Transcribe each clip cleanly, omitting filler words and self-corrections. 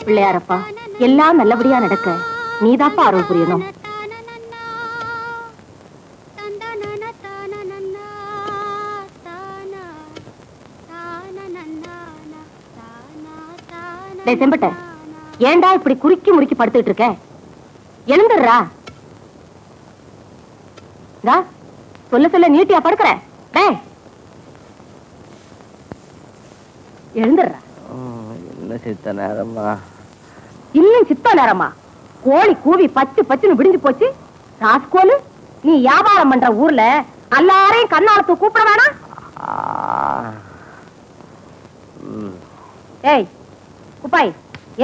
பிள்ளையாரப்பா, எல்லாம் நல்லபடியா நடக்க நீதாப்பா அருள் புரியணும். செம்பட்ட, ஏண்டா இப்படி குறுக்கி முறுக்கி படுத்துட்டு இருக்க? எழுந்துடுறா. சொல்ல சொல்ல நீட்டியா படுக்கிற? எழுந்துடுறா. என்ன சித்த நேரமா? இன்னும் சித்த நேரமா? கோழி கூவி பச்சு பச்சுன்னு விடிஞ்சு போச்சு. ராஸ்கோலு, நீ வியாபாரம் பண்ற ஊர்ல எல்லாரையும் கண்ணாலத்து கூப்பிட வேணா? ஏய் குப்பாய்,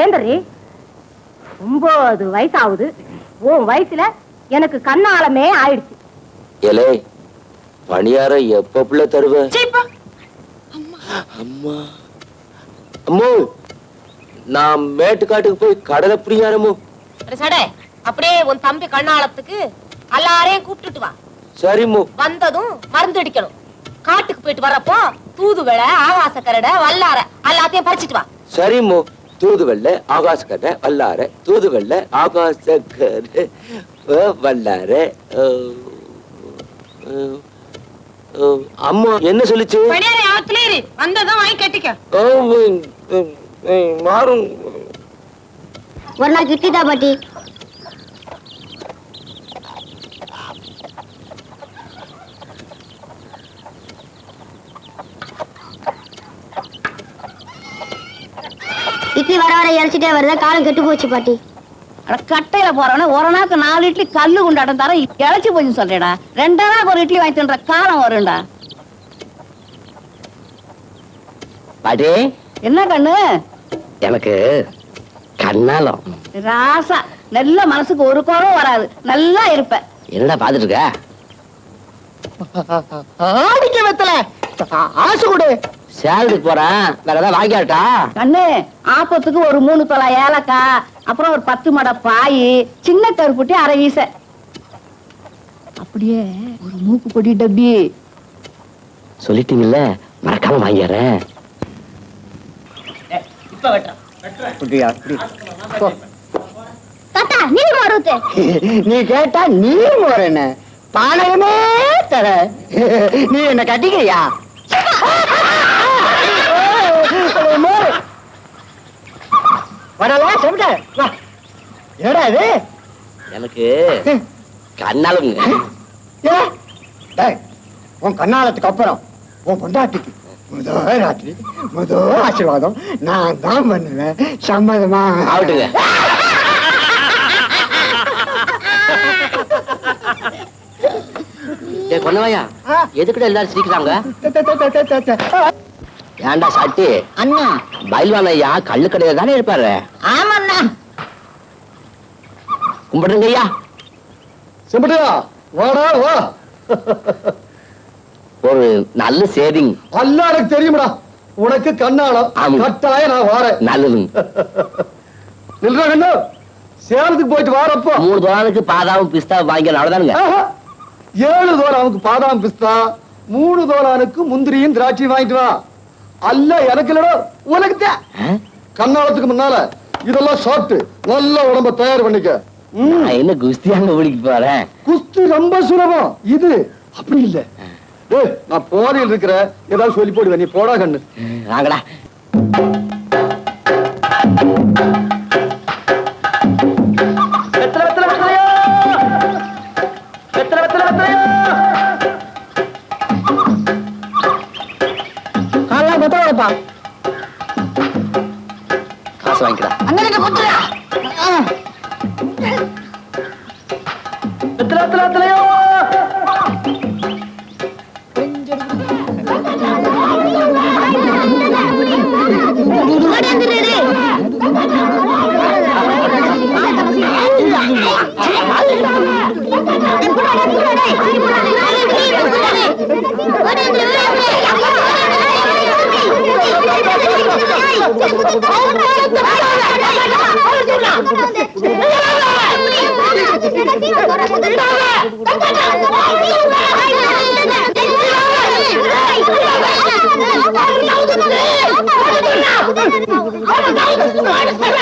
ஏந்தரி. 9 வயசு ஆகுது. உன் வயசுல எனக்கு கண்ணாலமே ஆயிடுச்சு. ஏலே, பணியாரம் எப்ப புள்ள தருவ? அம்மா அம்மோ, நான் மேட்டுக்காட்டுக்கு போய் கடலை பிடியாரமோ. அப்படியே உன் தம்பி கண்ணாலத்துக்கு எல்லாரையும் கூப்பிட்டுட்டு வா. சரிமோ. வந்ததும் மருந்து அடிக்கணும். காட்டுக்கு போயிட்டு வரப்போ தூதுவளை, ஆகாச கரடை, வல்லார எல்லாத்தையும் பறிச்சிட்டு வா. சரிமோ. தூதுவெள்ள, ஆகாச கரடை, வல்லார, தூதுவெள்ள, ஆகாச கரடை, வல்லார. அம்மா என்ன சொல்லிச்சு? வந்ததும் வாங்கி கட்டிக்க. மாறும். ஒரு நாள் கிட்டிதா பாட்டி. இட்லி வர வர இறைச்சிட்டே வருதா, காலம் கெட்டு போச்சு பாட்டி. கட்டையில போறவன ஒரு நாளுக்கு 4 இட்லி கல்லு குண்டாட்டம் தர இழைச்சி போச்சு சொல்றேடா. 2 நாளுக்கு ஒரு இட்லி வாங்கி தின்ற காலம் வரும்டா. பாட்டி, என்ன கண்ணு? எனக்கு கண்ணாலம். ராசா, நல்ல மனசுக்கு ஒரு கோரம் வராது, நல்லா இருப்ப. என்னடா பாத்துட்டு இருக்க? ஆடிக்க வெத்தல ஆசை கொடு. சேலத்துக்கு போறேன், வேற ஏதாவது வாங்கியாட்டா? கண்ணு, ஆப்பத்துக்கு ஒரு 3 தொலை ஏலக்காய், அப்புறம் ஒரு 10 மடை பாய், சின்ன கருப்புட்டி அரை வீச, அப்படியே ஒரு மூக்கு பொடி டப்பி. சொல்லிட்டீங்கல்ல, மறக்காம வாங்கிடுறேன். நீ கேட்டா நீ போறேன்ன பானகமே தர. நீ என்ன கட்டிக்கிறியா? வரலாம் செவிட்ட. ஏடா இது? எனக்கு கண்ணாலம். உன் கண்ணாலத்துக்கு அப்புறம் உன் பொண்டாட்டிக்கு முதல் ராத்திரி முதல் ஆசீர்வாதம் நான் தான் பண்ணுவேன். சம்மதமா? ஆகட்டுங்க. பொண்ணவையா, எதுக்கிட்ட எல்லாரும் சிரிக்கிறாங்க? ஏண்டா சாட்டி அண்ணா, பயில்வான் ஐயா கல்லு கடையில தானே இருப்பாரு? ஆமாண்ணா. கும்பிடுங்க ஐயா. செம்பட்டியா வாடா வா. ஒரு நல்ல சேதிங். அல்ல எனக்கு தெரியுமடா. உனக்கு கண்ணாலம் கட்டாய நான் வாரேன். நல்லது. நில்றா கண்ணு. சேலத்துக்கு போயிட்டு வாரப்போ 3 தோரானுக்கு பாதாவும் பிஸ்தாவும் வாங்கிய அவ்வளவுதானுங்க. 7 தோரானுக்கு பாதாம் பிஸ்தா, 3 தோரானுக்கு முந்திரியும் திராட்சையும் வாங்கிட்டு வா. அல்ல எனக்கு இல்லடா, உனக்கு. கண்ணாலத்துக்கு முன்னால இதெல்லாம் சாப்பிட்டு நல்ல உடம்ப தயார் பண்ணிக்க. என்ன குஸ்தியாங்க பிடிக்க போறேன்? குஸ்தி ரொம்ப சுலபம். இது அப்படி இல்ல. நான் போதையில் இருக்கிற ஏதாவது சொல்லி போடுவேன். நீ போடா கண்ணு. வாங்கடா. காசு வாங்கிக்கடா.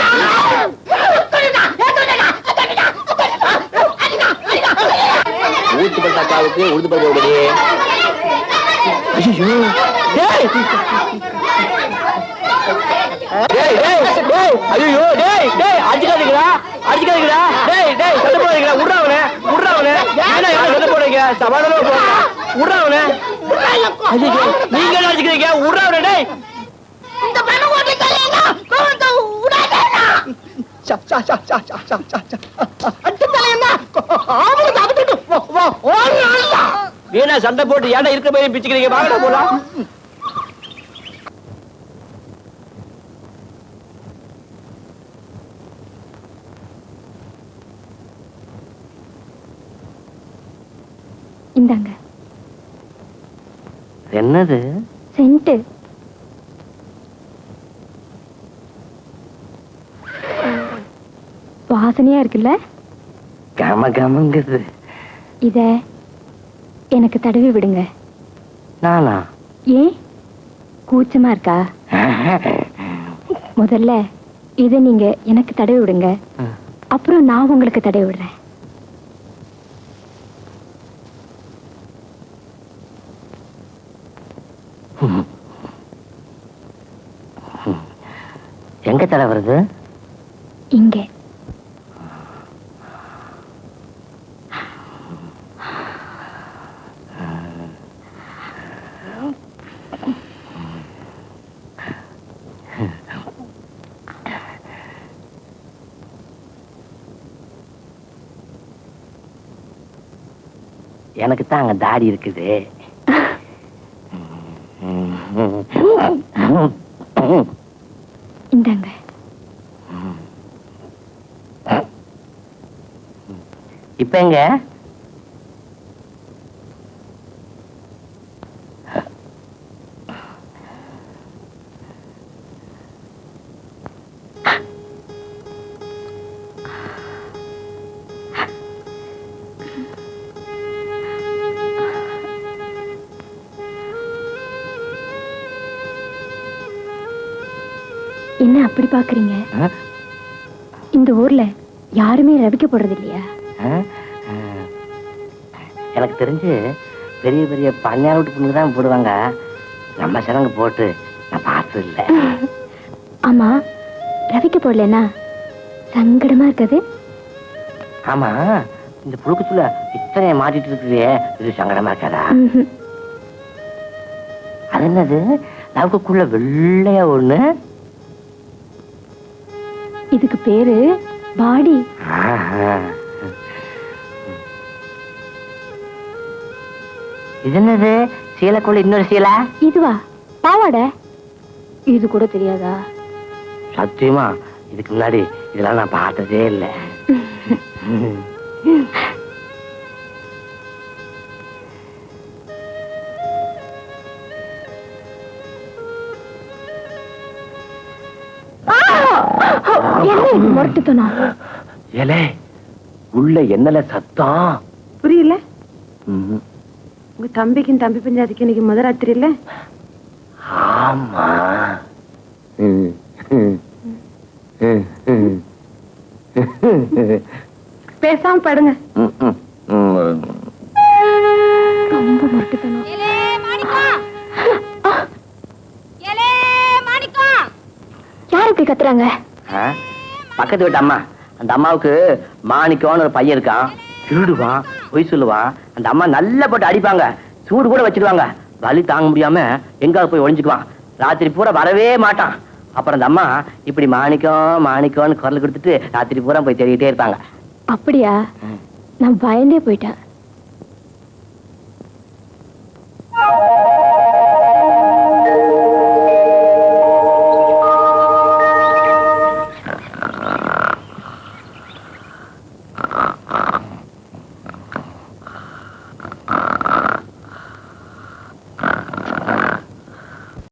Oh, பருப்பு உளுந்து பருப்பு போடுடி. ஐயோ டேய் டேய் டேய் டேய் ஐயோ டேய் டேய் அடிக்காதீங்கடா அடிக்காதீங்கடா டேய் டேய் சண்டை போடுறீங்களா உட்றாவனே ஏன்னா என்ன சண்டை போடுறீங்க சமாதானமா போடுங்க உட்றாவனே ஐயோ நீங்க என்ன அடிக்கிறீங்க உட்றாவனே டேய் இந்த பெண்ணு ஓட்டி தலையனா கோவத்தை உடாதேனா சப் சப் சப் சப் சப் சப் சப் அடி தலையனா ஆவல தவிட்டு வா ஓடுறா வீணா சண்டை போட்டு ஏன்டா இருக்கிற மாதிரி பிச்சுக்கிறீங்க வாங்கடா போலாம் இந்தாங்க என்னது சென்ட். வாசனையா இருக்குல்ல? கம கமங்குது. இத எனக்கு தடவி விடுங்க. நானா? ஏன் கூச்சமா இருக்கா? முதல்ல இத நீங்க எனக்கு தடவி விடுங்க, அப்புறம் நான் உங்களுக்கு தடவி விடுறேன். எங்க தடை வருது? இங்க. எனக்கு தான் அங்க தாடி இருக்குது. இந்தாங்க. இப்ப எங்க? என்ன அப்படி பாக்குறீங்க? இந்த ஊர்ல யாருமே ரவிக்க போடுறது இல்லையா? எனக்கு தெரிஞ்சு பெரிய பெரிய பஞ்சார வீட்டு பொண்ணுக்கு தான் போடுவாங்க. நம்ம சடங்கு போட்டு நான் பார்த்தது இல்லை. ஆமா, ரவிக்க போடலன்னா சங்கடமா இருக்காது? ஆமா, இந்த புழுக்குச்சுல இத்தனை மாட்டிட்டு இருக்குதே, இது சங்கடமா இருக்காதா? அது என்னது லவுக்குள்ள வெள்ளையா ஒண்ணு? இதுக்கு பேரு பாடி. இது என்னது சீலைக்குள்ள இன்னொரு சீலை? இதுவா? பாவாடை. இது கூட தெரியாதா? சத்தியமா இதுக்கு முன்னாடி இதெல்லாம் நான் பார்த்ததே இல்லை. என்ன இது முரட்டுத்தனம்? ஏலே, உள்ள என்னல சத்தம்? புரியல. உங்க தம்பிக்கும் தம்பி பஞ்சாதிக்கும் இன்னைக்கு முத ராத்திரி இல்ல? ஆமா. பேசாம படுங்க. ரொம்ப முரட்டுத்தனம். யார் இப்படி கத்துறாங்க? பக்கத்து வீட்டு அம்மா. அந்த அம்மாவுக்கு மாணிக்கம்னு ஒரு பையன் இருக்கான். திருடுவான், பொய் சொல்லுவான். அந்த அம்மா நல்லா போட்டு அடிப்பாங்க, சூடு கூட வச்சிருவாங்க. வலி தாங்க முடியாம எங்காவது போய் ஒழிஞ்சுக்குவான். ராத்திரி பூரா வரவே மாட்டான். அப்புறம் அந்த அம்மா இப்படி மாணிக்கம் மாணிக்கம்னு குரல் கொடுத்துட்டு ராத்திரி பூரா போய் தேடிட்டே இருப்பாங்க. அப்படியா? நான் பயந்தே போயிட்டேன்.